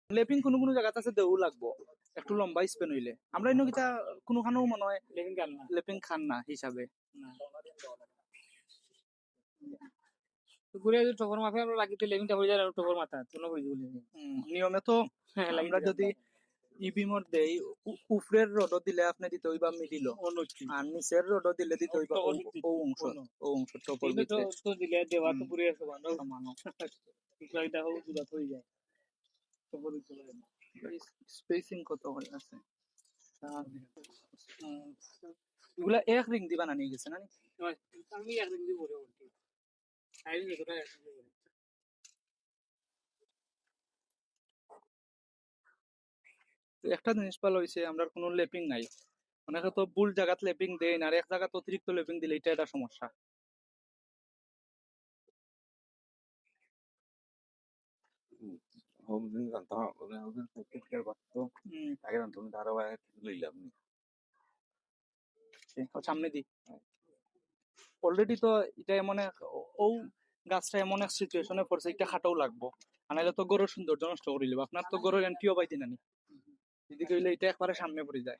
লেপিং কোনো কোনো জায়গাতে আছে দেও লাগবো একটু লম্বা স্পেন হইলে আমরা ইনো কিতা কোনোখানেও মনে হয় লেপিং খান না হিসাবে ঘুরে যদি টকর মাথায় আমরা লাগিতে লেমিনটা হয়ে যায় আর টকর মাথা তুলো হয়ে যাবে নিয়মে তো হ্যাঁ, লাগি আমরা দিলাম যদি ইবিমর দেই উপরের রড দিলে আপনি দিতে হইবা মিডিল অনুষ্ঠিত আর নিচের রড দিলে দিতে হইবা টকর ও অংশ ও অংশ টপর কিন্তু তো ভিতরে তো দিলে দেওয়া তো হুম, পুরো সমান সমান এটা হোক দুটা হয়ে যায় টকর দিতে পারে না স্পেসিং কত হয়ে আছে এগুলা এক রিং দিবা না নিয়ে গেছে না আমি একদিন দিয়ে বলে বলছি আইনি যেটা একদিন দিয়ে বলে একটা জিনিস ভালো হয়েছে আমরা কোনো লেপিং নাই অনেকে তো ভুল জায়গাত লেপিং দেয় না আর এক জায়গাত অতিরিক্ত লেপিং দিলে এটা একটা সমস্যা Home জানতাম ওদের ক্রিকেট বাড়তো আগে জানতাম ধারাবাহিক লইলাম সামনে দি অলরেডি তো এটা এমন এক ও গাছটা এমন এক সিচুয়েশনে পড়ছে এটা খাটাও লাগবো আর নাহলে তো গরুর সৌন্দর্য নষ্ট করে লিব আপনার তো গরুর এন্ট্রিও পাইতে নানি এদিকে হইলে এটা একবারে সামনে পড়ে যায়